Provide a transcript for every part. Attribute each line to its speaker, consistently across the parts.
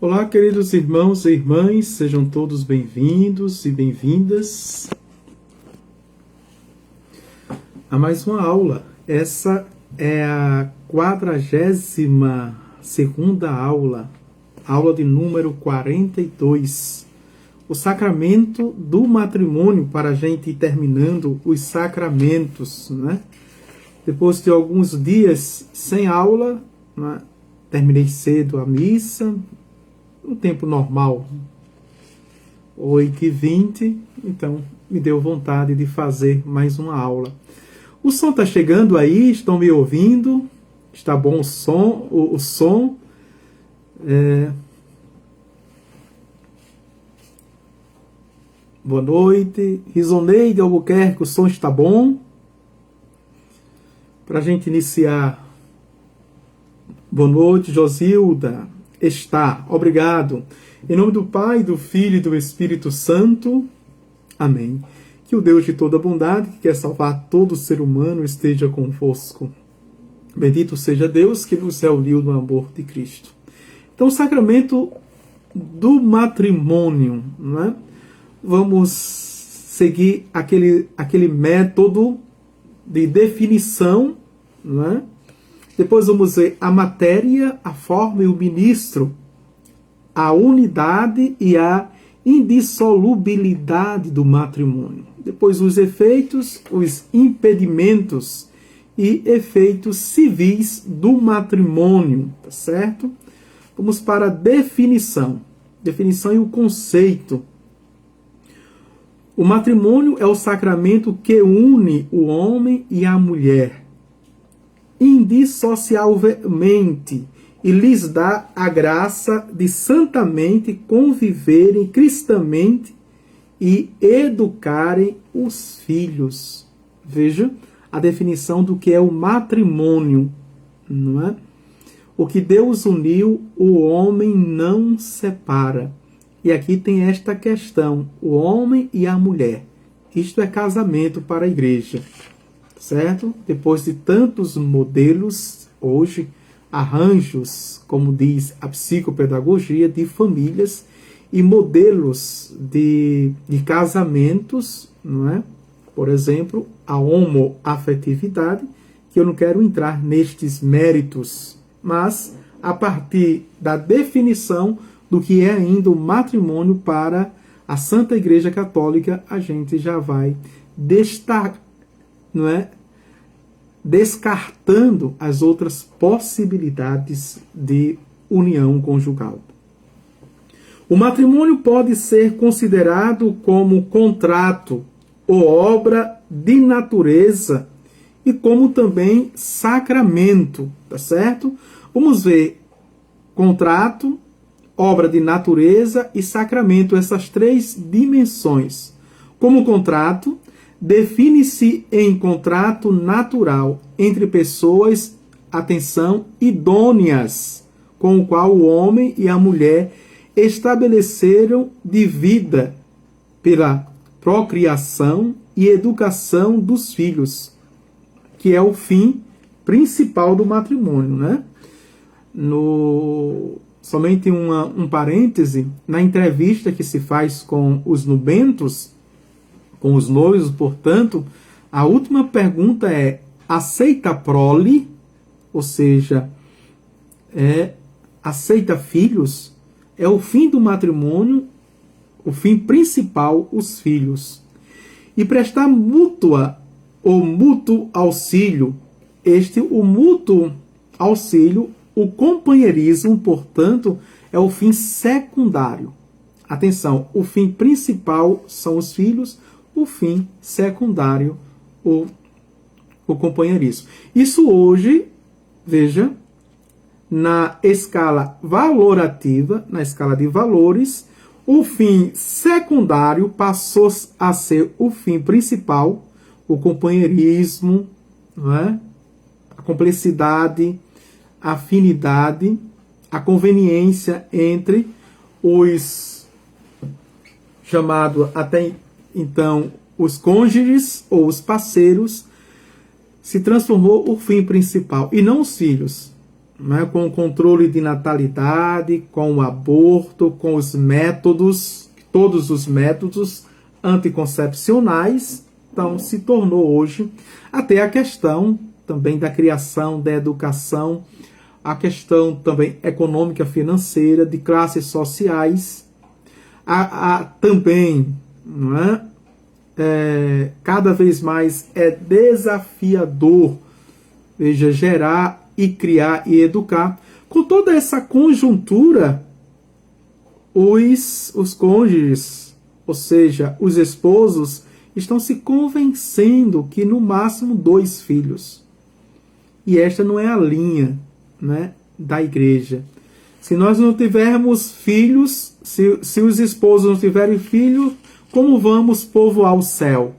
Speaker 1: Olá, queridos irmãos e irmãs, sejam todos bem-vindos e bem-vindas a mais uma aula. Essa é a 42ª aula, aula de número 42, o sacramento do matrimônio, para a gente ir terminando os sacramentos, né? Depois de alguns dias sem aula, né? Terminei cedo a missa, no tempo normal, 8h20, então me deu vontade de fazer mais uma aula. O som está chegando aí, estão me ouvindo? Está bom o som? Boa noite. Risoneide Albuquerque, o som está bom? Para a gente iniciar. Boa noite, Josilda. Está. Obrigado. Em nome do Pai, do Filho e do Espírito Santo. Amém. Que o Deus de toda bondade, que quer salvar todo ser humano, esteja convosco. Bendito seja Deus que nos reuniu no amor de Cristo. Então, o sacramento do matrimônio, né? Vamos seguir aquele método de definição, né? Depois vamos ver a matéria, a forma e o ministro, a unidade e a indissolubilidade do matrimônio. Depois os efeitos, os impedimentos e efeitos civis do matrimônio, tá certo? Vamos para a definição. Definição e o conceito. O matrimônio é o sacramento que une o homem e a mulher indissociavelmente e lhes dá a graça de santamente conviverem cristamente e educarem os filhos. Veja a definição do que é o matrimônio, não é? O que Deus uniu, o homem não separa. E aqui tem esta questão, o homem e a mulher. Isto é casamento para a igreja. Certo? Depois de tantos modelos, hoje, arranjos, como diz a psicopedagogia, de famílias e modelos de casamentos, não é? Por exemplo, a homoafetividade, que eu não quero entrar nestes méritos, mas a partir da definição do que é ainda o matrimônio para a Santa Igreja Católica, a gente já vai destacar, não é? Descartando as outras possibilidades de união conjugal. O matrimônio pode ser considerado como contrato ou obra de natureza e como também sacramento, tá certo? Vamos ver contrato, obra de natureza e sacramento, essas três dimensões. Como contrato, define-se em contrato natural entre pessoas, atenção, idôneas, com o qual o homem e a mulher estabeleceram de vida pela procriação e educação dos filhos, que é o fim principal do matrimônio, né? Somente um parêntese, na entrevista que se faz com os nubentos, com os noivos, portanto, a última pergunta é: aceita a prole? Ou seja, aceita filhos? É o fim do matrimônio, o fim principal, os filhos. E prestar mútua ou mútuo auxílio. O mútuo auxílio, o companheirismo, portanto, é o fim secundário. Atenção, o fim principal são os filhos, o fim secundário, o companheirismo. Isso hoje, veja, na escala valorativa, na escala de valores, o fim secundário passou a ser o fim principal, o companheirismo, não é? A complexidade, a afinidade, a conveniência entre os chamados até então os cônjuges ou os parceiros, se transformou o fim principal, e não os filhos. né, com o controle de natalidade, com o aborto, com os métodos, todos os métodos anticoncepcionais. Então, se tornou hoje até a questão também da criação, da educação, a questão também econômica, financeira, de classes sociais, também, não é? Cada vez mais é desafiador, veja, gerar e criar e educar. Com toda essa conjuntura, os cônjuges, ou seja, os esposos, estão se convencendo que no máximo 2 filhos. E esta não é a linha, né, da igreja. Se nós não tivermos filhos, se os esposos não tiverem filhos, como vamos povoar o céu?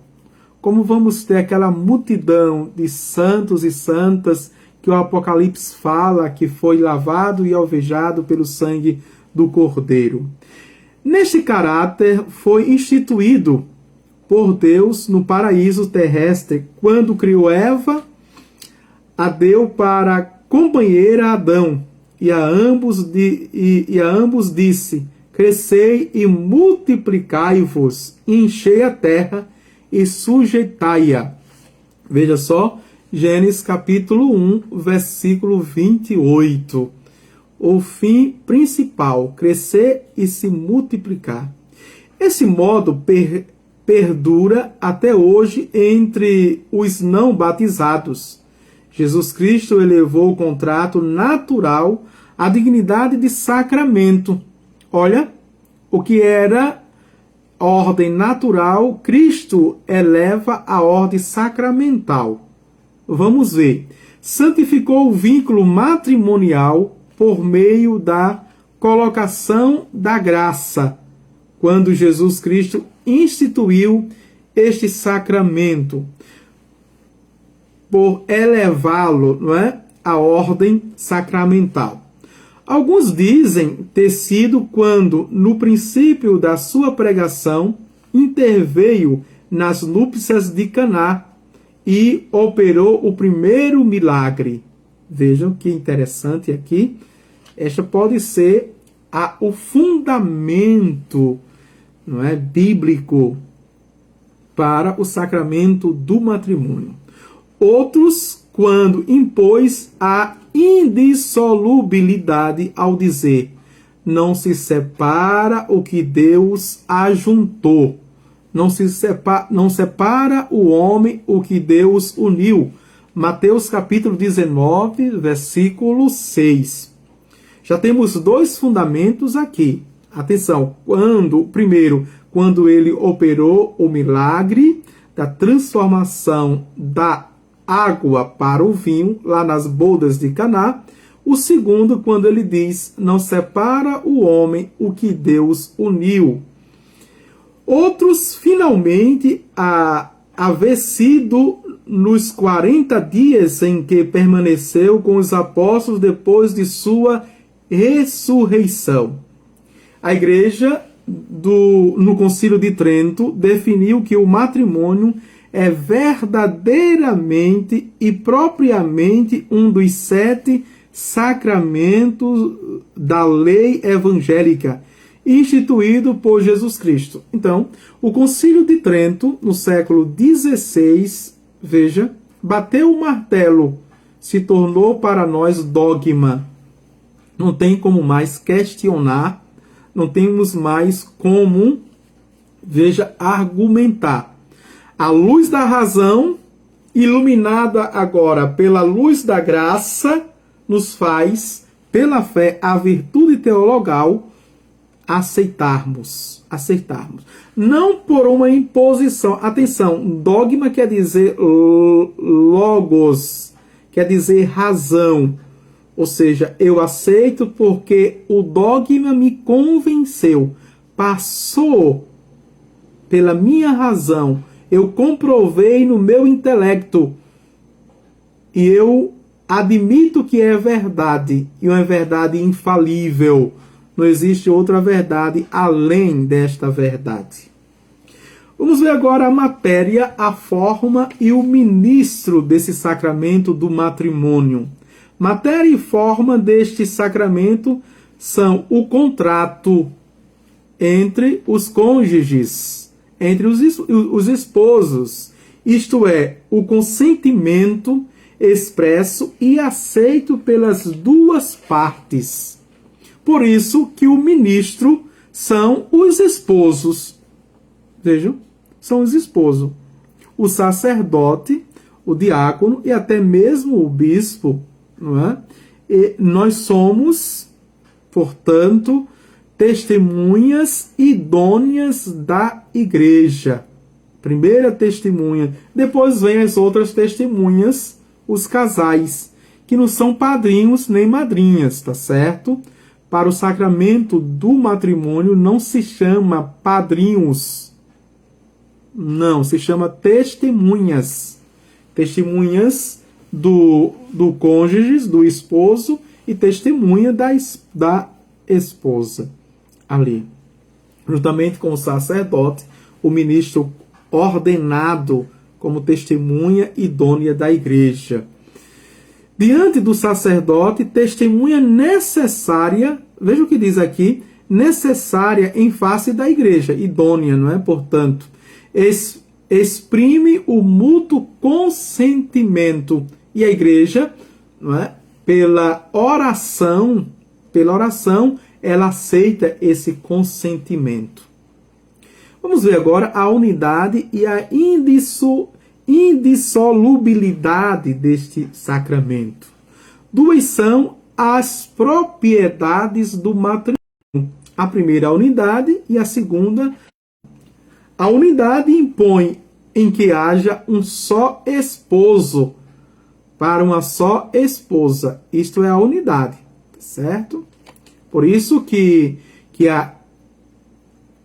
Speaker 1: Como vamos ter aquela multidão de santos e santas que o Apocalipse fala que foi lavado e alvejado pelo sangue do Cordeiro? Neste caráter foi instituído por Deus no paraíso terrestre, quando criou Eva, a deu para companheira Adão, e a ambos disse: crescei e multiplicai-vos, enchei a terra e sujeitai-a. Veja só, Gênesis capítulo 1, versículo 28. O fim principal, crescer e se multiplicar. Esse modo perdura até hoje entre os não batizados. Jesus Cristo elevou o contrato natural à dignidade de sacramento. Olha, o que era ordem natural, Cristo eleva a ordem sacramental. Vamos ver. Santificou o vínculo matrimonial por meio da colocação da graça, quando Jesus Cristo instituiu este sacramento, por elevá-lo, não é, à ordem sacramental. Alguns dizem ter sido quando, no princípio da sua pregação, interveio nas núpcias de Caná e operou o primeiro milagre. Vejam que interessante aqui. Esta pode ser o fundamento, não é, bíblico para o sacramento do matrimônio. Outros, quando impôs a indissolubilidade ao dizer: não se separa o que Deus ajuntou, não separa o homem o que Deus uniu. Mateus capítulo 19, versículo 6. Já temos 2 fundamentos aqui. Atenção, primeiro, quando ele operou o milagre da transformação da água para o vinho, lá nas bodas de Caná. O segundo, quando ele diz: não separa o homem o que Deus uniu. Outros, finalmente, haver sido nos 40 dias em que permaneceu com os apóstolos depois de sua ressurreição. A igreja, no Concílio de Trento, definiu que o matrimônio é verdadeiramente e propriamente um dos 7 sacramentos da lei evangélica, instituído por Jesus Cristo. Então, o Concílio de Trento, no século XVI, veja, bateu o martelo, se tornou para nós dogma. Não tem como mais questionar, não temos mais como, veja, argumentar. A luz da razão, iluminada agora pela luz da graça, nos faz, pela fé, a virtude teologal, aceitarmos. Não por uma imposição. Atenção, dogma quer dizer logos, quer dizer razão. Ou seja, eu aceito porque o dogma me convenceu, passou pela minha razão, eu comprovei no meu intelecto e eu admito que é verdade, e uma verdade infalível. Não existe outra verdade além desta verdade. Vamos ver agora a matéria, a forma e o ministro desse sacramento do matrimônio. Matéria e forma deste sacramento são o contrato entre os cônjuges, entre os esposos, isto é, o consentimento expresso e aceito pelas duas partes. Por isso que o ministro são os esposos. Vejam, são os esposos. O sacerdote, o diácono e até mesmo o bispo, não é? E nós somos, portanto, testemunhas idôneas da igreja. Primeira testemunha. Depois vem as outras testemunhas, os casais, que não são padrinhos nem madrinhas, tá certo? Para o sacramento do matrimônio não se chama padrinhos. Não, se chama testemunhas. Testemunhas do cônjuge, do esposo, e testemunha da esposa. Ali. Juntamente com o sacerdote, o ministro ordenado como testemunha idônea da igreja. Diante do sacerdote, testemunha necessária, veja o que diz aqui, necessária em face da igreja, idônea, não é? Portanto, exprime o mútuo consentimento. E a igreja, não é? Pela oração, ela aceita esse consentimento. Vamos ver agora a unidade e a indissolubilidade deste sacramento. Duas são as propriedades do matrimônio. A primeira, a unidade, e a segunda, a unidade impõe em que haja um só esposo para uma só esposa. Isto é a unidade, certo? Por isso que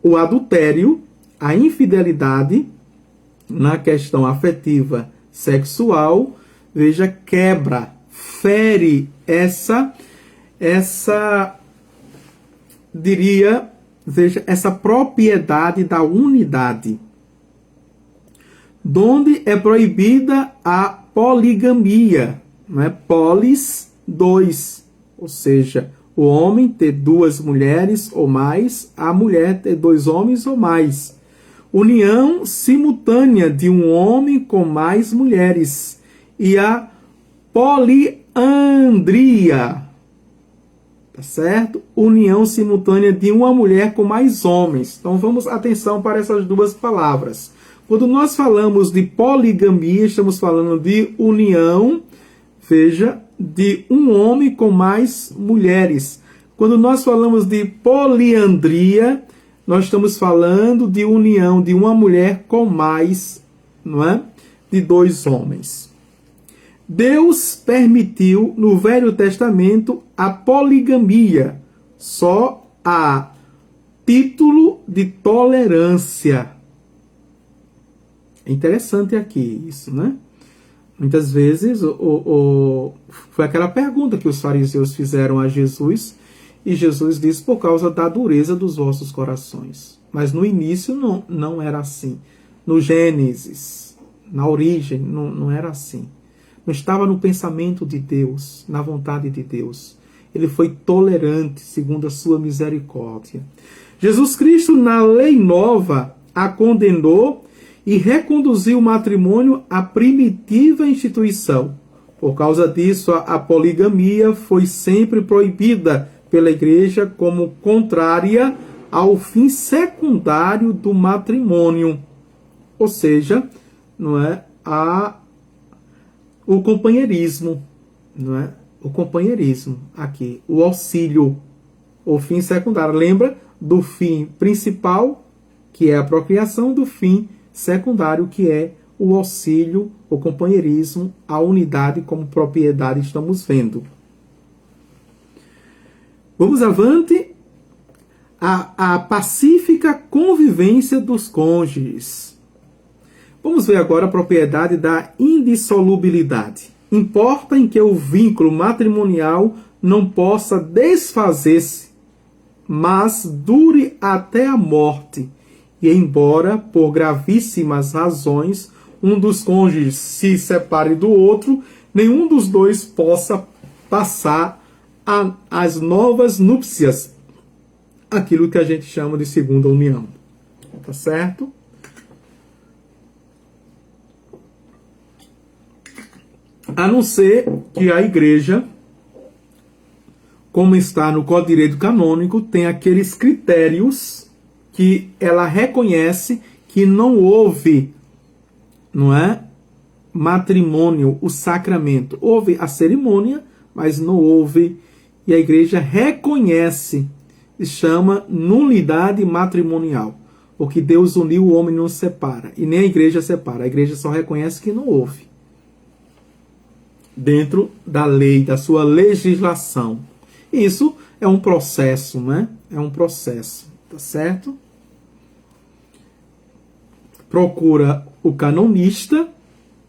Speaker 1: o adultério, a infidelidade na questão afetiva sexual, veja, quebra, fere essa propriedade da unidade. Donde é proibida a poligamia, não é? Polis, dois, ou seja, o homem ter duas mulheres ou mais, a mulher ter dois homens ou mais. União simultânea de um homem com mais mulheres. E a poliandria. Tá certo? União simultânea de uma mulher com mais homens. Então vamos atenção para essas duas palavras. Quando nós falamos de poligamia, estamos falando de união, veja, de um homem com mais mulheres. Quando nós falamos de poliandria, nós estamos falando de união de uma mulher com mais, não é? De dois homens. Deus permitiu no Velho Testamento a poligamia, só a título de tolerância. É interessante aqui isso, né? Muitas vezes foi aquela pergunta que os fariseus fizeram a Jesus, e Jesus disse: por causa da dureza dos vossos corações. Mas no início não era assim. No Gênesis, na origem, não era assim. Não estava no pensamento de Deus, na vontade de Deus. Ele foi tolerante, segundo a sua misericórdia. Jesus Cristo, na lei nova, a condenou e reconduziu o matrimônio à primitiva instituição. Por causa disso, a poligamia foi sempre proibida pela igreja como contrária ao fim secundário do matrimônio. Ou seja, não é, o companheirismo, não é? O companheirismo aqui, o auxílio, o fim secundário. Lembra do fim principal, que é a procriação, do fim secundário, que é o auxílio, o companheirismo, a unidade como propriedade, estamos vendo. Vamos avante. A pacífica convivência dos cônjuges. Vamos ver agora a propriedade da indissolubilidade. Importa em que o vínculo matrimonial não possa desfazer-se, mas dure até a morte. E embora, por gravíssimas razões, um dos cônjuges se separe do outro, nenhum dos dois possa passar as novas núpcias, aquilo que a gente chama de segunda união. Tá certo? A não ser que a igreja, como está no Código de Direito Canônico, tem aqueles critérios que ela reconhece que não houve, não é, matrimônio, o sacramento. Houve a cerimônia, mas não houve, e a igreja reconhece, se chama nulidade matrimonial. Porque Deus uniu, o homem não separa, e nem a igreja separa. A igreja só reconhece que não houve, dentro da lei, da sua legislação. Isso é um processo, né? É um processo, tá certo? Procura o canonista,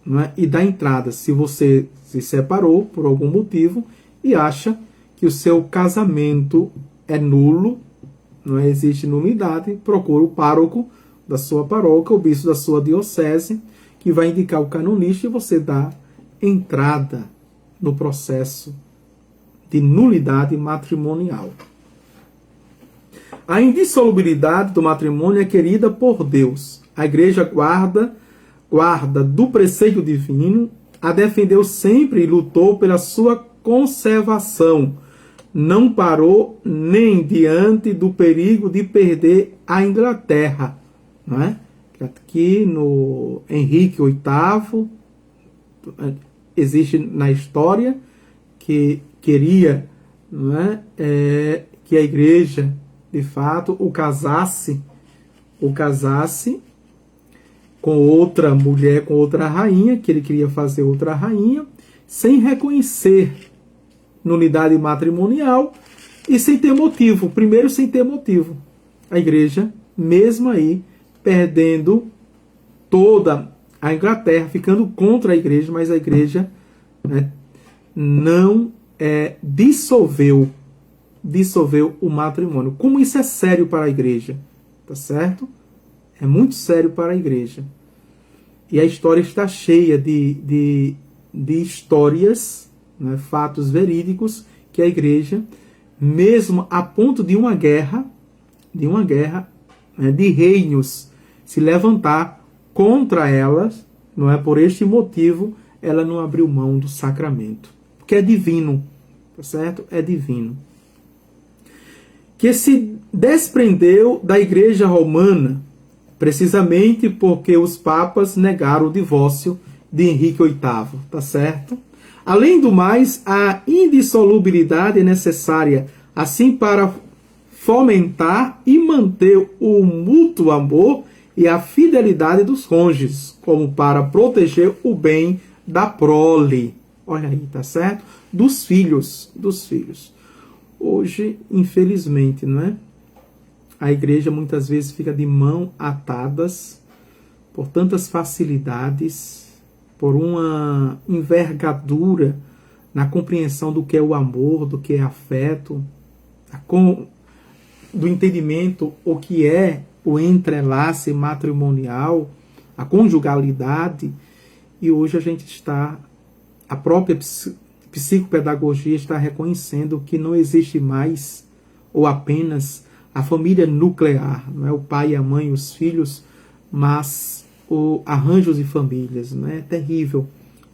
Speaker 1: né, e dá entrada. Se você se separou por algum motivo e acha que o seu casamento é nulo, não existe nulidade, procura o pároco da sua paróquia, o bispo da sua diocese, que vai indicar o canonista e você dá entrada no processo de nulidade matrimonial. A indissolubilidade do matrimônio é querida por Deus. A igreja guarda do preceito divino, a defendeu sempre e lutou pela sua conservação. Não parou nem diante do perigo de perder a Inglaterra. Não é? Aqui no Henrique VIII, existe na história que queria, não é, que a igreja, de fato, o casasse com outra mulher, com outra rainha, que ele queria fazer outra rainha, sem reconhecer nulidade matrimonial e sem ter motivo. Primeiro, sem ter motivo. A igreja, mesmo aí, perdendo toda a Inglaterra, ficando contra a igreja, mas a igreja, né, não dissolveu o matrimônio. Como isso é sério para a igreja, tá certo? É muito sério para a igreja. E a história está cheia de histórias, né, fatos verídicos, que a igreja, mesmo a ponto de uma guerra, né, de reinos se levantar contra elas, não é, por este motivo, ela não abriu mão do sacramento. Porque é divino, tá certo? É divino. Que se desprendeu da igreja romana, precisamente porque os papas negaram o divórcio de Henrique VIII, tá certo? Além do mais, a indissolubilidade é necessária, assim, para fomentar e manter o mútuo amor e a fidelidade dos cônjuges, como para proteger o bem da prole. Olha aí, tá certo? Dos filhos. Hoje, infelizmente, não é? A igreja muitas vezes fica de mão atadas por tantas facilidades, por uma envergadura na compreensão do que é o amor, do que é afeto, do entendimento o que é o entrelace matrimonial, a conjugalidade, e hoje a própria psicopedagogia está reconhecendo que não existe mais ou apenas a família nuclear, não é o pai, a mãe, os filhos, mas o arranjos de famílias, não é terrível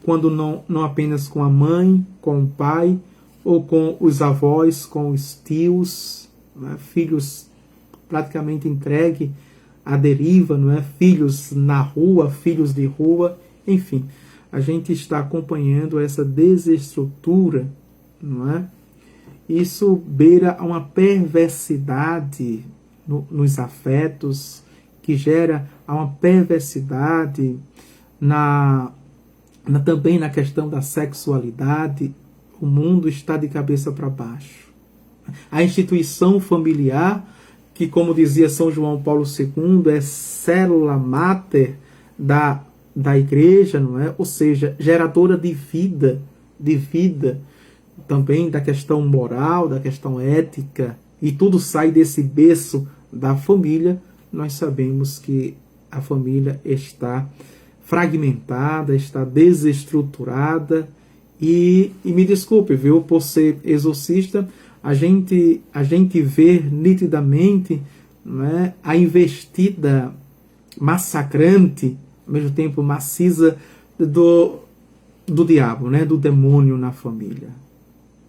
Speaker 1: quando não apenas com a mãe, com o pai, ou com os avós, com os tios, não é? Filhos praticamente entregue à deriva, não é? Filhos na rua, filhos de rua, enfim, a gente está acompanhando essa desestrutura, não é? Isso beira a uma perversidade nos afetos, que gera uma perversidade também na questão da sexualidade. O mundo está de cabeça para baixo. A instituição familiar, que, como dizia São João Paulo II, é célula máter da igreja, não é? Ou seja, geradora de vida, também da questão moral, da questão ética, e tudo sai desse berço da família. Nós sabemos que a família está fragmentada, está desestruturada, E me desculpe, viu, por ser exorcista, a gente vê nitidamente, né, a investida massacrante, ao mesmo tempo maciça, do diabo, né, do demônio na família.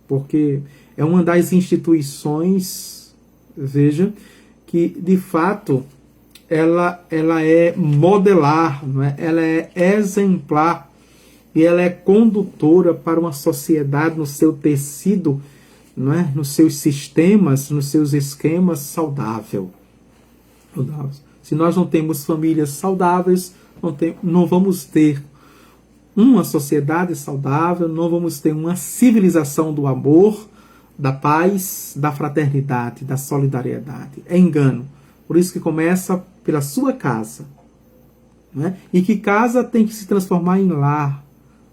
Speaker 1: Porque é uma das instituições, veja, que de fato ela é modelar, não é? Ela é exemplar e ela é condutora para uma sociedade no seu tecido, não é? Nos seus sistemas, nos seus esquemas saudável. Se nós não temos famílias saudáveis, não vamos ter uma sociedade saudável, não vamos ter uma civilização do amor, da paz, da fraternidade, da solidariedade. É engano. Por isso que começa pela sua casa. Né? E que casa tem que se transformar em lar.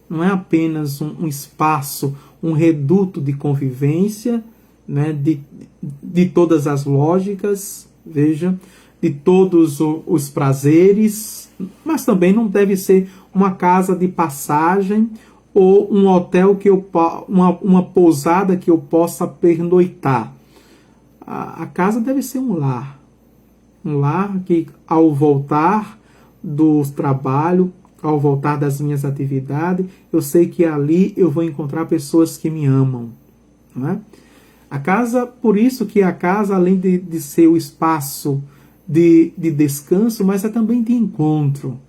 Speaker 1: Não é apenas um espaço, um reduto de convivência, né? de todas as lógicas, veja, de todos os prazeres, mas também não deve ser uma casa de passagem ou um hotel uma pousada que eu possa pernoitar. A casa deve ser um lar. Um lar que, ao voltar do trabalho, ao voltar das minhas atividades, eu sei que ali eu vou encontrar pessoas que me amam. Não é? A casa, por isso que a casa, além de ser o espaço de descanso, mas é também de encontro.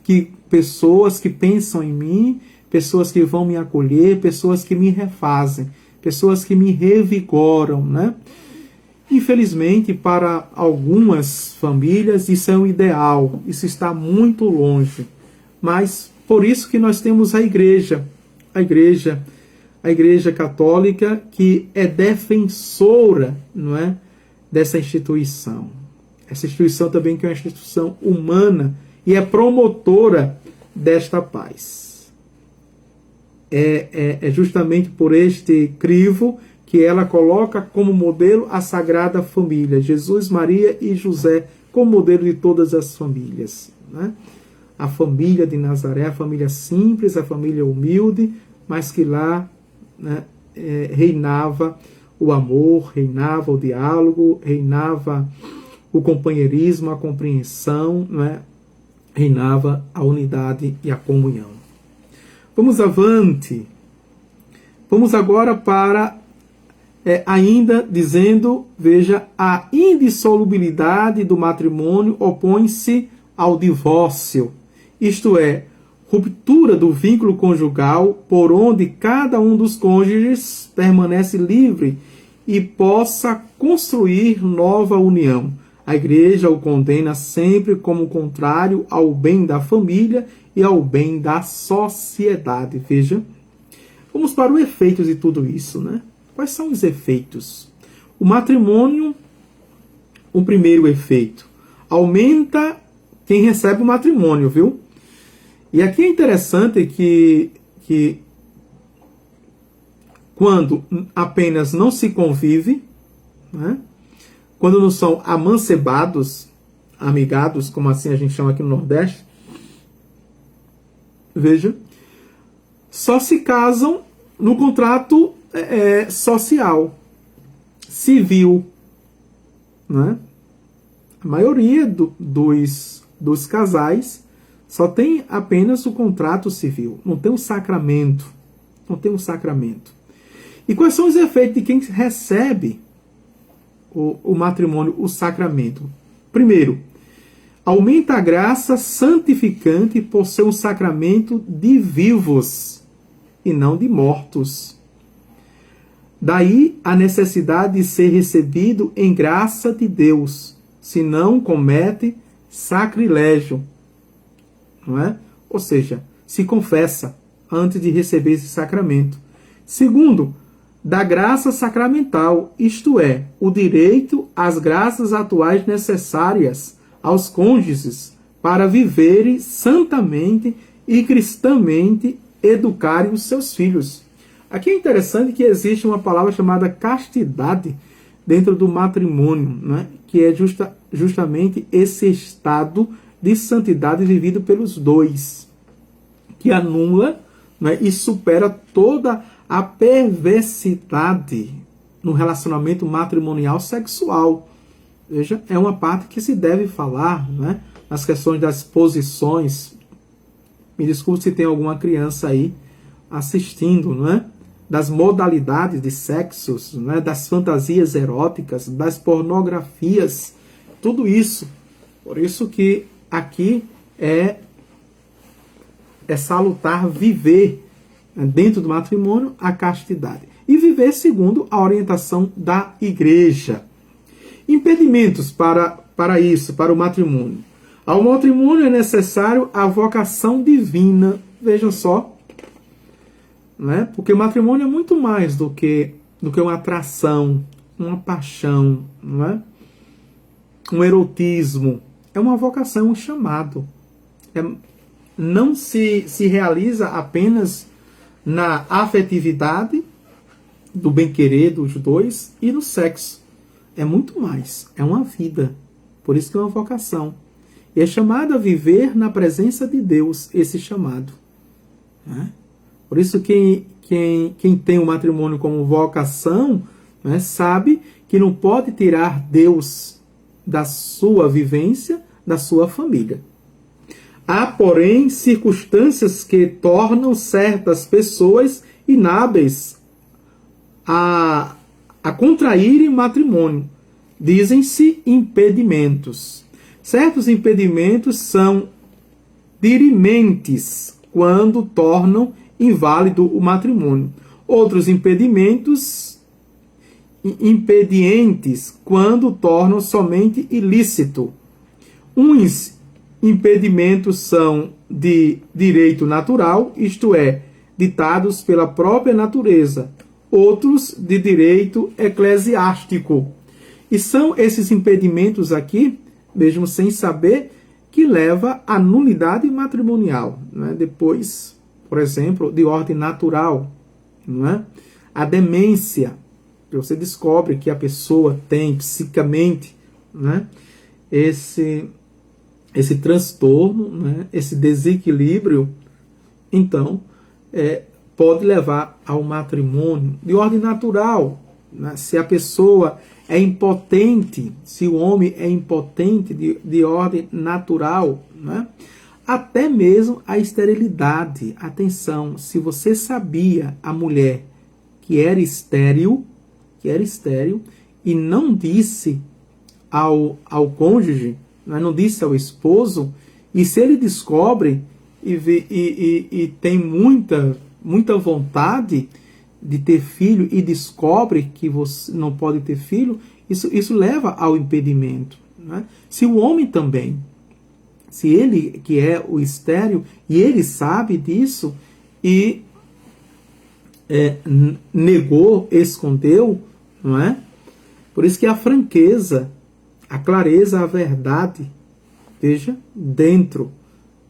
Speaker 1: Que pessoas que pensam em mim, pessoas que vão me acolher, pessoas que me refazem, pessoas que me revigoram, né? Infelizmente, para algumas famílias, isso é um ideal, isso está muito longe. Mas por isso que nós temos a igreja católica, que é defensora, não é, dessa instituição. Essa instituição também que é uma instituição humana e é promotora desta paz. É justamente por este crivo que ela coloca como modelo a Sagrada Família, Jesus, Maria e José, como modelo de todas as famílias. Né? A família de Nazaré, a família simples, a família humilde, mas que lá, né, reinava o amor, reinava o diálogo, reinava o companheirismo, a compreensão, né? Reinava a unidade e a comunhão. Vamos avante. Vamos agora para, ainda dizendo, veja, a indissolubilidade do matrimônio opõe-se ao divórcio. Isto é, ruptura do vínculo conjugal por onde cada um dos cônjuges permanece livre e possa construir nova união. A Igreja o condena sempre como contrário ao bem da família e ao bem da sociedade. Veja, vamos para o efeito de tudo isso, né? Quais são os efeitos? O matrimônio, o primeiro efeito, aumenta quem recebe o matrimônio, viu? E aqui é interessante que quando apenas não se convive, né? Quando não são amancebados, amigados, como assim a gente chama aqui no Nordeste, veja, só se casam no contrato social, civil, né? A maioria dos casais só tem apenas o contrato civil, não tem o sacramento. Não tem o sacramento. E quais são os efeitos de quem recebe o matrimônio, o sacramento? Primeiro, aumenta a graça santificante por ser um sacramento de vivos e não de mortos. Daí a necessidade de ser recebido em graça de Deus, senão comete sacrilégio. Não é? Ou seja, se confessa antes de receber esse sacramento. Segundo, da graça sacramental, isto é, o direito às graças atuais necessárias aos cônjuges para viverem santamente e cristamente, educarem os seus filhos. Aqui é interessante que existe uma palavra chamada castidade dentro do matrimônio, né? Que é justamente esse estado de santidade vivido pelos dois. que anula, né, e supera toda a perversidade no relacionamento matrimonial sexual. Veja, é uma parte que se deve falar, né, nas questões das posições. Me desculpe se tem alguma criança aí assistindo, não é? Das modalidades de sexos, né? Das fantasias eróticas, das pornografias, tudo isso. Por isso que aqui é salutar viver dentro do matrimônio a castidade. E viver segundo a orientação da igreja. Impedimentos para isso, para o matrimônio. Ao matrimônio é necessário a vocação divina. Vejam só. Né? Porque o matrimônio é muito mais do que uma atração, uma paixão, não é? Um erotismo. É uma vocação, um chamado. Não se realiza apenas na afetividade, do bem-querer dos dois e no sexo. É muito mais. É uma vida. Por isso que é uma vocação. E é chamado a viver na presença de Deus, esse chamado. Né? Por isso quem tem o matrimônio como vocação, né, sabe que não pode tirar Deus da sua vivência, da sua família. Há, porém, circunstâncias que tornam certas pessoas inábeis a contraírem matrimônio. Dizem-se impedimentos. Certos impedimentos são dirimentes quando tornam inválido o matrimônio. Outros impedimentos, impedientes, quando tornam somente ilícito. Uns impedimentos são de direito natural, isto é, ditados pela própria natureza. Outros de direito eclesiástico. E são esses impedimentos aqui, mesmo sem saber, que leva à nulidade matrimonial. Né? Depois, por exemplo, de ordem natural, não é? A demência, você descobre que a pessoa tem psicamente, né, esse transtorno, né, esse desequilíbrio, então pode levar ao matrimônio de ordem natural. Né? Se a pessoa é impotente, se o homem é impotente de ordem natural, né? Até mesmo a esterilidade. Atenção, se você sabia, a mulher, que era estéril e não disse ao cônjuge, não disse ao esposo, e se ele descobre e tem muita vontade de ter filho e descobre que você não pode ter filho, isso leva ao impedimento. Né? Se o homem também, se ele que é o estéril, e ele sabe disso, e negou, escondeu, não é? Por isso que a franqueza, a clareza, a verdade, veja, dentro,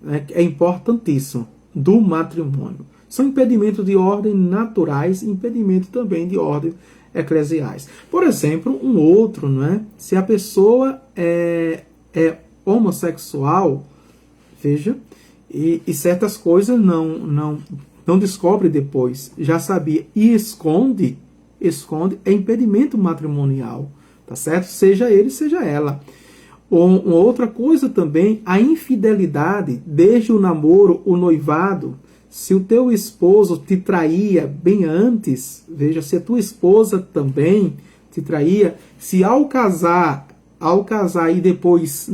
Speaker 1: né, é importantíssimo do matrimônio. São impedimentos de ordem naturais, impedimentos também de ordem eclesiais. Por exemplo, um outro, não é? Se a pessoa é homossexual, veja, e certas coisas não descobre depois, já sabia, e esconde, é impedimento matrimonial, tá certo? Seja ele, seja ela. Uma outra coisa também, a infidelidade, desde o namoro, o noivado. Se o teu esposo te traía bem antes, veja, se a tua esposa também te traía, se ao casar e depois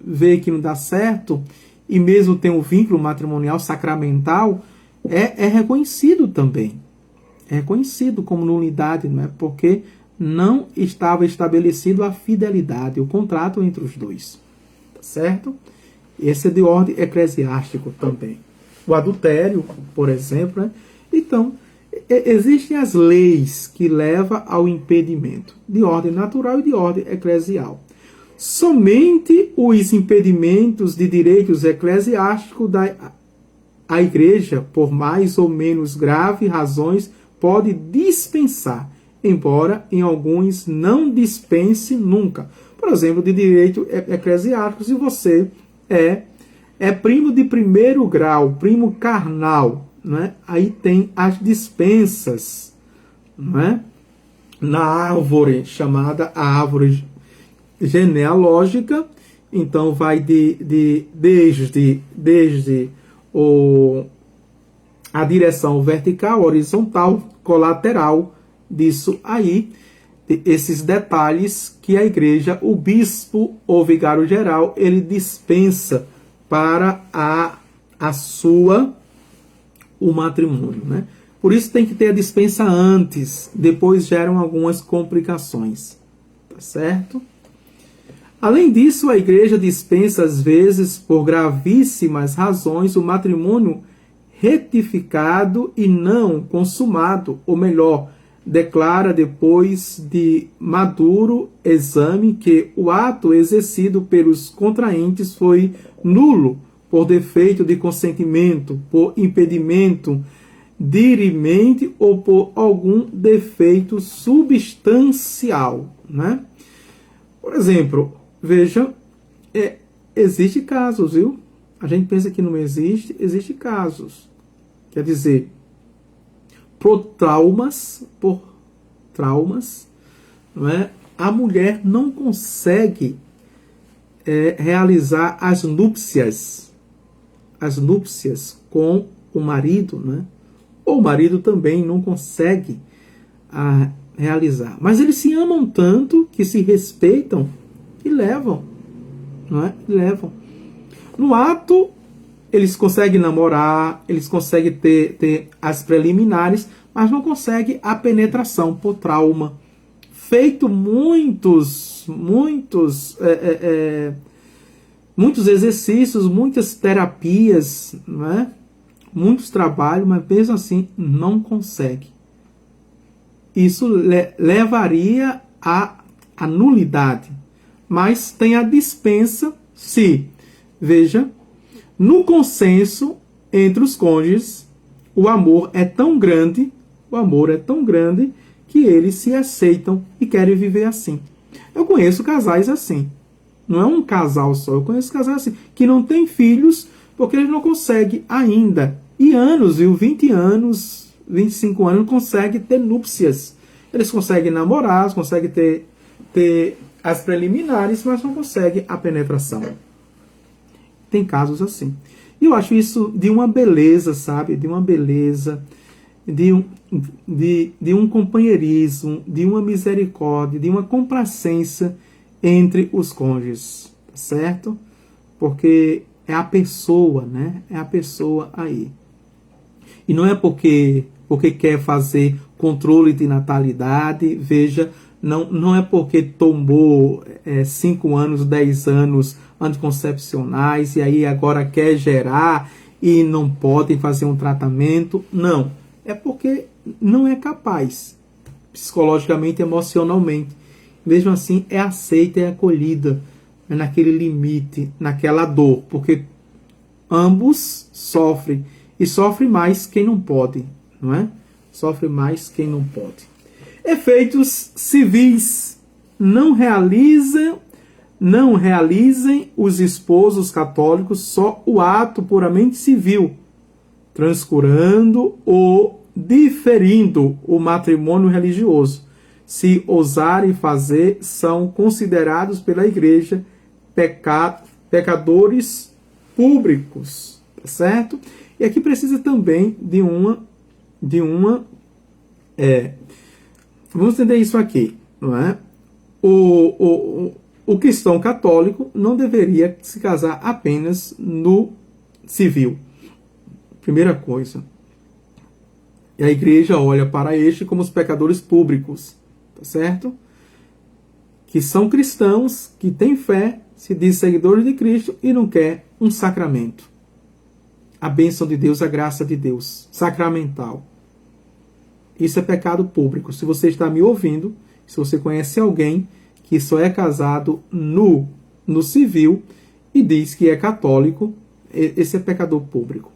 Speaker 1: ver que não dá certo, e mesmo tem um vínculo matrimonial sacramental, é reconhecido também. É reconhecido como nulidade, não é? Porque não estava estabelecido a fidelidade, o contrato entre os dois. Tá certo? Esse é de ordem eclesiástico também. O adultério, por exemplo, né? Então, existem as leis que levam ao impedimento, de ordem natural e de ordem eclesial. Somente os impedimentos de direitos eclesiásticos a igreja, por mais ou menos graves razões, pode dispensar, embora em alguns não dispense nunca. Por exemplo, de direito eclesiástico, se você é primo de primeiro grau, primo carnal, né? Aí tem as dispensas, né? Na árvore chamada árvore genealógica, então vai desde a direção vertical, horizontal, colateral, disso aí, esses detalhes que a igreja, o bispo ou vigário geral, ele dispensa para o matrimônio, né? Por isso tem que ter a dispensa antes, depois geram algumas complicações, tá certo? Além disso, a igreja dispensa às vezes, por gravíssimas razões, o matrimônio retificado e não consumado, ou melhor, declara depois de maduro exame que o ato exercido pelos contraentes foi nulo por defeito de consentimento, por impedimento dirimente ou por algum defeito substancial, né? Por exemplo, veja, existe casos, viu? A gente pensa que não existe casos. Quer dizer, por traumas, não é? A mulher não consegue realizar as núpcias com o marido, né? Ou o marido também não consegue realizar. Mas eles se amam tanto que se respeitam e levam, não é? Levam. No ato, eles conseguem namorar, eles conseguem ter as preliminares, mas não conseguem a penetração por trauma. Feito muitos exercícios, muitas terapias, não é? Muitos trabalhos, mas mesmo assim não consegue. Isso levaria à nulidade. Mas tem a dispensa se, veja, no consenso entre os cônjuges, o amor é tão grande que eles se aceitam e querem viver assim. Eu conheço casais assim. Não é um casal só, eu conheço casais assim, que não têm filhos porque eles não conseguem ainda. E anos, 20 anos, 25 anos, não conseguem ter núpcias. Eles conseguem namorar, conseguem ter as preliminares, mas não conseguem a penetração. Tem casos assim. E eu acho isso de uma beleza, sabe? De uma beleza, de um companheirismo, de uma misericórdia, de uma complacência entre os cônjuges, certo? Porque é a pessoa, né? É a pessoa aí. E não é porque quer fazer controle de natalidade, veja, não é porque tomou 5 anos, 10 anos anticoncepcionais e aí agora quer gerar e não podem fazer um tratamento. Não, é porque não é capaz, psicologicamente, emocionalmente. Mesmo assim, é aceita, é acolhida, é naquele limite, naquela dor, porque ambos sofrem, e sofre mais quem não pode, não é? Sofre mais quem não pode. Efeitos civis. Não realizem os esposos católicos só o ato puramente civil, transcurando ou diferindo o matrimônio religioso. Se ousarem fazer, são considerados pela Igreja pecadores públicos, tá certo? E aqui precisa também de uma vamos entender isso aqui, não é? O cristão católico não deveria se casar apenas no civil. Primeira coisa. E a igreja olha para este como os pecadores públicos, tá certo? Que são cristãos, que têm fé, se dizem seguidores de Cristo e não quer um sacramento. A bênção de Deus, a graça de Deus, sacramental. Isso é pecado público. Se você está me ouvindo, se você conhece alguém que só é casado no civil e diz que é católico, esse é pecador público.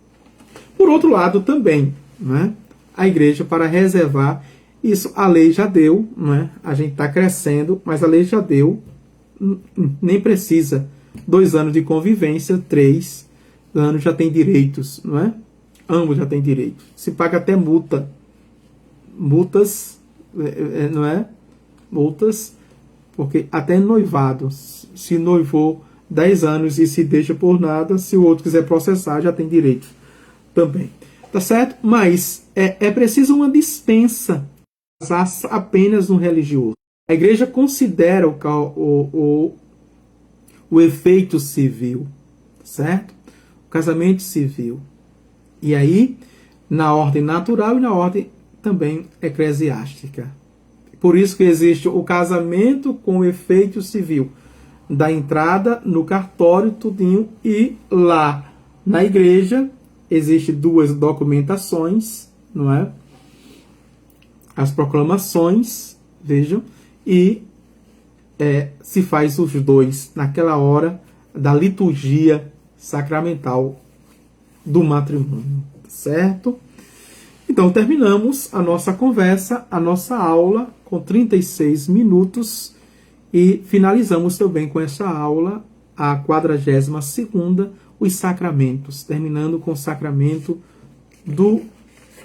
Speaker 1: Por outro lado também, né, a igreja, para reservar isso, a lei já deu, né, a gente está crescendo, mas a lei já deu, nem precisa 2 anos de convivência, 3, anos já tem direitos, não é? Ambos já têm direitos. Se paga até multa. Multas, não é? Multas, porque até noivado, se noivou 10 anos e se deixa por nada, se o outro quiser processar, já tem direito também. Tá certo? Mas é preciso uma dispensa apenas no religioso. A igreja considera o efeito civil, certo? O casamento civil. E aí, na ordem natural e na ordem também eclesiástica. Por isso que existe o casamento com efeito civil. Da entrada no cartório, tudinho, e lá na igreja existe 2 documentações, não é? As proclamações, vejam, e se faz os 2 naquela hora da liturgia sacramental do matrimônio, certo? Então terminamos a nossa conversa, a nossa aula com 36 minutos e finalizamos também com essa aula, a 42ª, os sacramentos, terminando com o sacramento do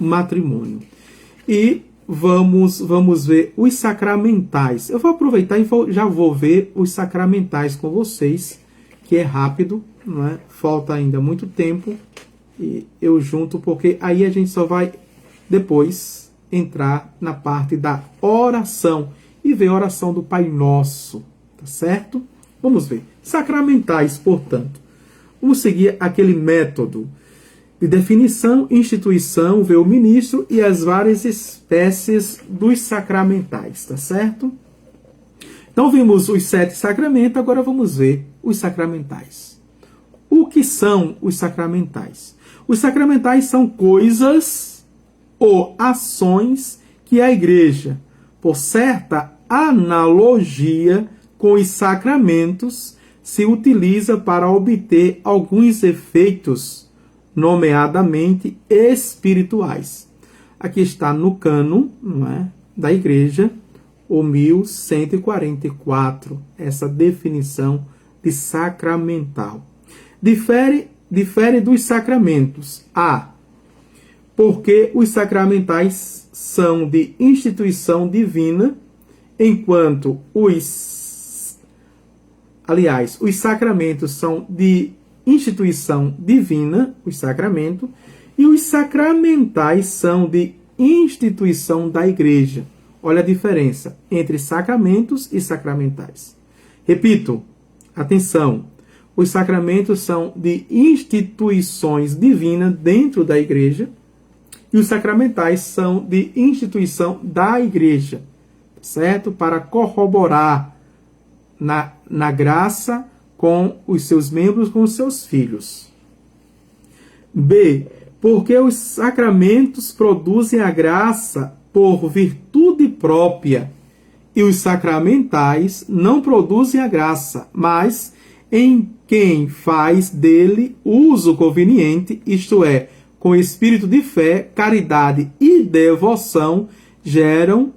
Speaker 1: matrimônio. E vamos ver os sacramentais. Eu vou aproveitar e já vou ver os sacramentais com vocês, que é rápido, não é? Falta ainda muito tempo. E eu junto, porque aí a gente só vai depois entrar na parte da oração e ver a oração do Pai Nosso, tá certo? Vamos ver. Sacramentais, portanto. Vamos seguir aquele método de definição, instituição, ver o ministro e as várias espécies dos sacramentais, tá certo? Então vimos os 7 sacramentos, agora vamos ver os sacramentais. O que são os sacramentais? Os sacramentais são coisas ou ações que a igreja, por certa analogia com os sacramentos, se utiliza para obter alguns efeitos, nomeadamente espirituais. Aqui está no cânon, não é, da igreja, o 1144, essa definição de sacramental. Difere dos sacramentos. Porque os sacramentais são de instituição divina, enquanto os sacramentos são de instituição divina, os sacramentos, e os sacramentais são de instituição da igreja. Olha a diferença entre sacramentos e sacramentais. Repito, atenção, os sacramentos são de instituições divinas dentro da igreja e os sacramentais são de instituição da igreja, certo? Para corroborar na graça com os seus membros, com os seus filhos. B. Porque os sacramentos produzem a graça por virtude própria e os sacramentais não produzem a graça, mas em quem faz dele uso conveniente, isto é, com espírito de fé, caridade e devoção, geram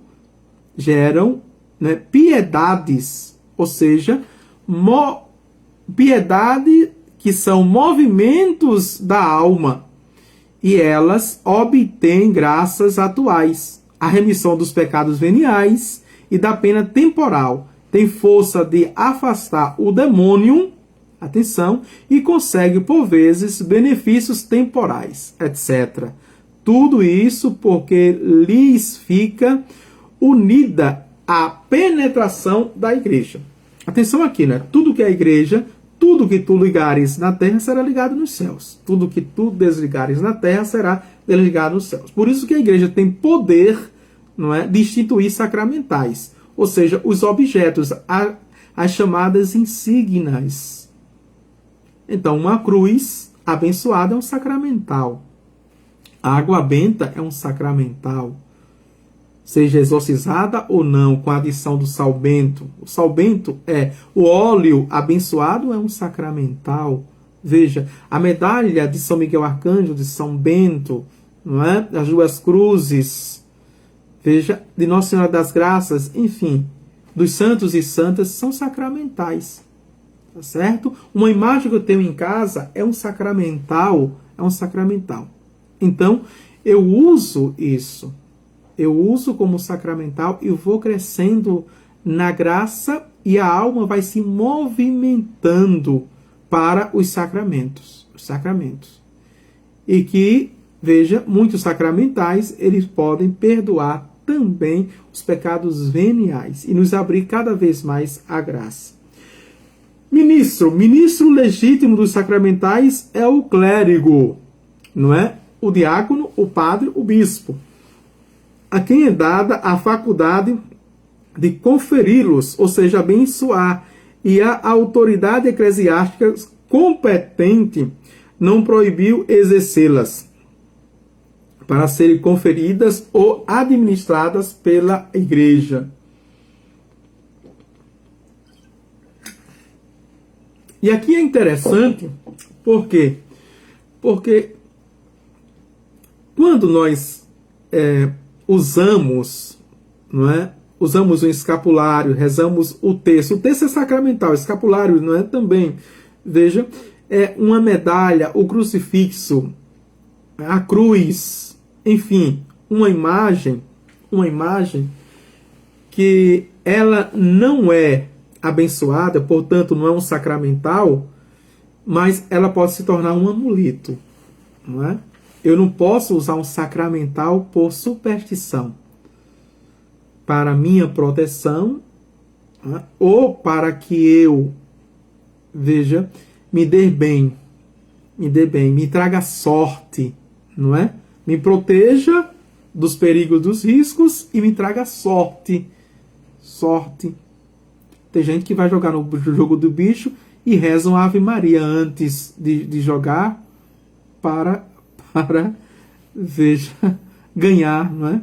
Speaker 1: piedades, ou seja, piedade que são movimentos da alma, e elas obtêm graças atuais, a remissão dos pecados veniais e da pena temporal, tem força de afastar o demônio, atenção, e consegue, por vezes, benefícios temporais, etc. Tudo isso porque lhes fica unida a penetração da igreja. Atenção aqui, né? Tudo que é a igreja, tudo que tu ligares na terra será ligado nos céus. Tudo que tu desligares na terra será desligado nos céus. Por isso que a igreja tem poder, não é, de instituir sacramentais. Ou seja, os objetos, as chamadas insígnias. Então, uma cruz abençoada é um sacramental. A água benta é um sacramental. Seja exorcizada ou não, com a adição do sal bento. O sal bento o óleo abençoado é um sacramental. Veja, a medalha de São Miguel Arcanjo, de São Bento, não é? As 2 cruzes, veja, de Nossa Senhora das Graças, enfim, dos santos e santas são sacramentais. tá certo? Uma imagem que eu tenho em casa é um sacramental, Então, eu uso isso. Eu uso como sacramental e vou crescendo na graça e a alma vai se movimentando para os sacramentos. E que, veja, muitos sacramentais, eles podem perdoar também os pecados veniais e nos abrir cada vez mais a graça. Ministro legítimo dos sacramentais é o clérigo, não é? O diácono, o padre, o bispo, a quem é dada a faculdade de conferi-los, ou seja, abençoar, e a autoridade eclesiástica competente não proibiu exercê-las para serem conferidas ou administradas pela igreja. E aqui é interessante, por quê? Porque quando nós usamos, não é? Usamos o escapulário, rezamos o texto é sacramental, o escapulário, não é? Também, veja, é uma medalha, o crucifixo, a cruz, enfim, uma imagem que ela não é abençoada, portanto não é um sacramental, mas ela pode se tornar um amuleto, não é? Eu não posso usar um sacramental por superstição, para minha proteção, não é? Ou para que eu, veja, me dê bem, me traga sorte, não é? Me proteja dos perigos, dos riscos e me traga sorte. Tem gente que vai jogar no jogo do bicho e reza uma Ave Maria antes de jogar para veja, ganhar, não é?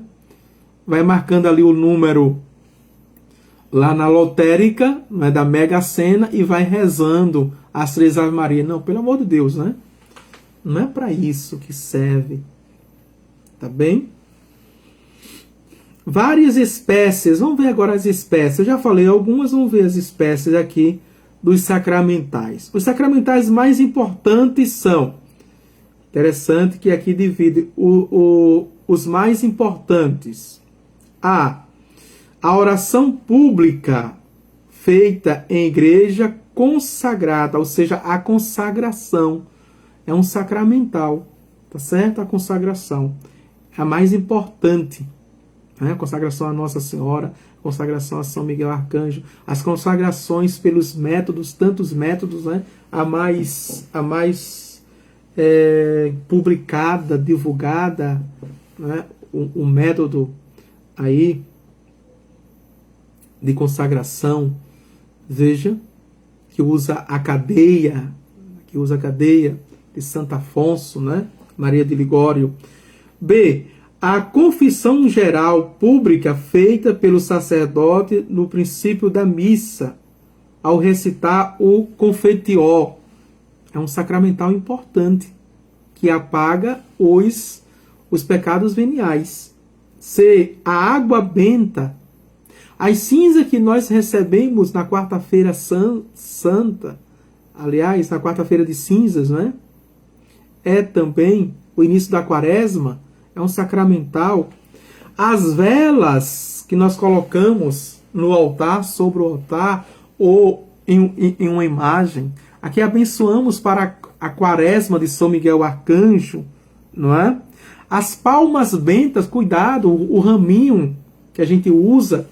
Speaker 1: Vai marcando ali o número lá na lotérica, não é, da Mega Sena e vai rezando as 3 Ave Maria. Não, pelo amor de Deus, né? Não é para isso que serve. Tá bem? Várias espécies. Vamos ver agora as espécies. Eu já falei algumas, vamos ver as espécies aqui dos sacramentais. Os sacramentais mais importantes são... Interessante que aqui divide os mais importantes. A oração pública feita em igreja consagrada, ou seja, a consagração. É um sacramental, tá certo? A consagração é a mais importante. Né? A consagração a Nossa Senhora, a consagração a São Miguel Arcanjo, as consagrações pelos métodos, tantos métodos, né? A mais publicada, divulgada, né? O método aí de consagração, veja, que usa a cadeia de Santo Afonso, né? Maria de Ligório. B, a confissão geral pública feita pelo sacerdote no princípio da missa, ao recitar o confetió. É um sacramental importante, que apaga os pecados veniais. C, a água benta. As cinzas que nós recebemos na quarta-feira santa, aliás, na quarta-feira de cinzas, né? É também o início da quaresma, é um sacramental. As velas que nós colocamos no altar, sobre o altar, ou em uma imagem, aqui abençoamos para a quaresma de São Miguel Arcanjo, não é? As palmas bentas, cuidado, o raminho que a gente usa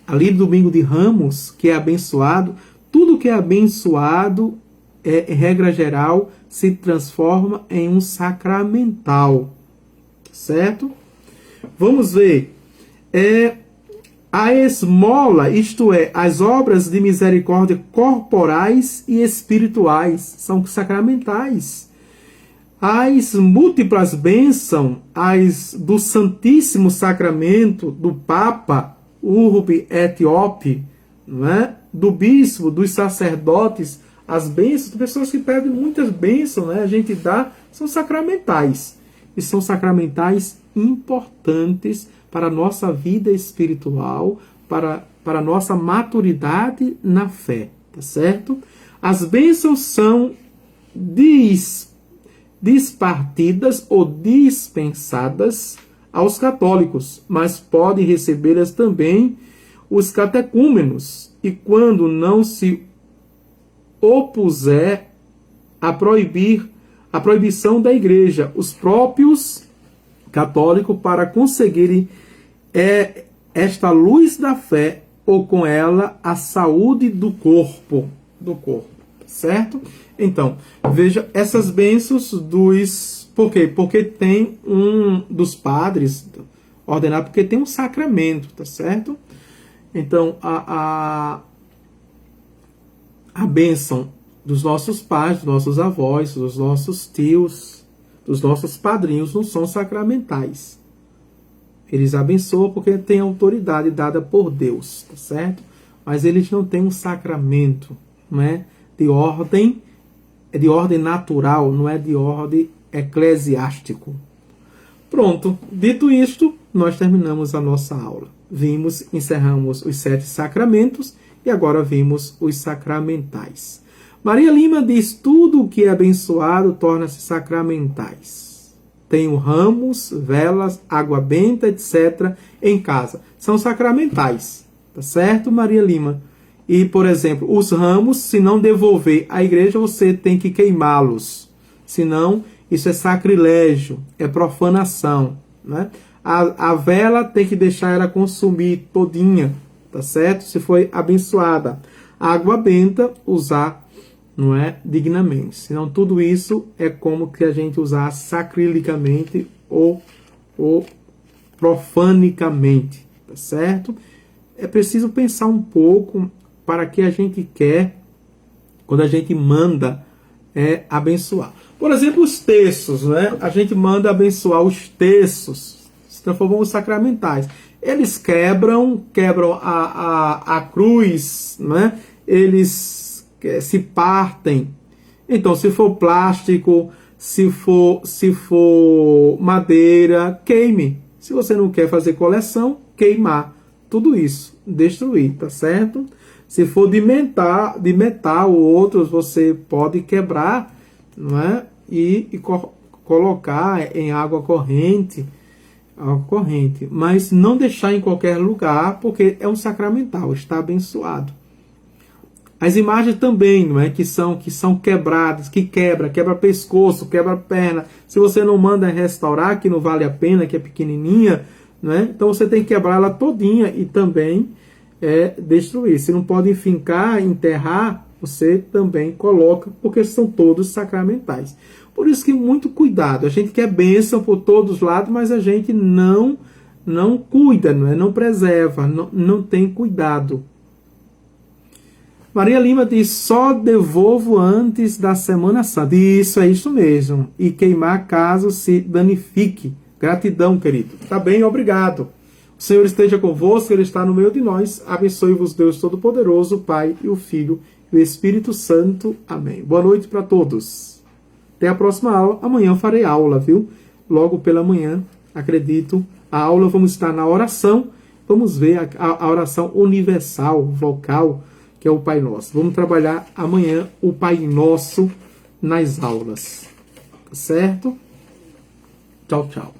Speaker 1: ali no domingo de Ramos, que é abençoado, tudo que é abençoado, em regra geral, se transforma em um sacramental. Certo? Vamos ver. A esmola, isto é, as obras de misericórdia corporais e espirituais, são sacramentais. As múltiplas bênçãos, as do Santíssimo Sacramento, do Papa, Urbi et Orbi, não é? Do bispo, dos sacerdotes, as bênçãos, pessoas que pedem muitas bênçãos, né? A gente dá, são sacramentais. E são sacramentais importantes para a nossa vida espiritual, para a nossa maturidade na fé, tá certo? As bênçãos são dispartidas ou dispensadas aos católicos, mas podem recebê-las também os catecúmenos, e quando não se opuser a proibição da Igreja, os próprios católicos, para conseguirem esta luz da fé, ou com ela a saúde do corpo, certo? Então, veja essas bênçãos por quê? Porque tem um dos padres ordenado, porque tem um sacramento, tá certo? Então, a bênção dos nossos pais, dos nossos avós, dos nossos tios, dos nossos padrinhos não são sacramentais. Eles abençoam porque têm autoridade dada por Deus, tá certo? Mas eles não têm um sacramento, não é de ordem natural, não é de ordem eclesiástico. Pronto, dito isto, nós terminamos a nossa aula. Encerramos os 7 sacramentos e agora vimos os sacramentais. Maria Lima diz: tudo o que é abençoado torna-se sacramentais. Tenho ramos, velas, água benta, etc. em casa. São sacramentais, tá certo, Maria Lima? E, por exemplo, os ramos, se não devolver à igreja, você tem que queimá-los. Senão, isso é sacrilégio, é profanação, né? A vela tem que deixar ela consumir todinha, tá certo? Se foi abençoada. A água benta, usar, não é, dignamente. Senão, tudo isso é como que a gente usar sacrilegamente ou profanicamente, tá certo? É preciso pensar um pouco para que a gente quer, quando a gente manda abençoar. Por exemplo, os terços, né? A gente manda abençoar os terços, se transformam em sacramentais. Eles quebram a cruz, né? Eles se partem. Então, se for plástico, se for madeira, queime. Se você não quer fazer coleção, queimar. Tudo isso, destruir, tá certo? Se for de metal ou outros, você pode quebrar, não é? E colocar em água corrente, mas não deixar em qualquer lugar, porque é um sacramental, está abençoado. As imagens também, não é? Que são quebradas, quebra pescoço, quebra perna. Se você não manda restaurar, que não vale a pena, que é pequenininha, não é? Então você tem que quebrar ela todinha e também destruir. Se não pode fincar, enterrar, você também coloca, porque são todos sacramentais. Por isso que muito cuidado. A gente quer bênção por todos os lados, mas a gente não cuida, não preserva, não tem cuidado. Maria Lima diz: só devolvo antes da Semana Santa. Isso, é isso mesmo. E queimar caso se danifique. Gratidão, querido. Tá bem, obrigado. O Senhor esteja convosco, Ele está no meio de nós. Abençoe-vos Deus Todo-Poderoso, o Pai e o Filho e o Espírito Santo. Amém. Boa noite para todos. Até a próxima aula. Amanhã eu farei aula, viu? Logo pela manhã, acredito. A aula, vamos estar na oração. Vamos ver a oração universal, vocal, que é o Pai Nosso. Vamos trabalhar amanhã o Pai Nosso nas aulas. Certo? Tchau, tchau.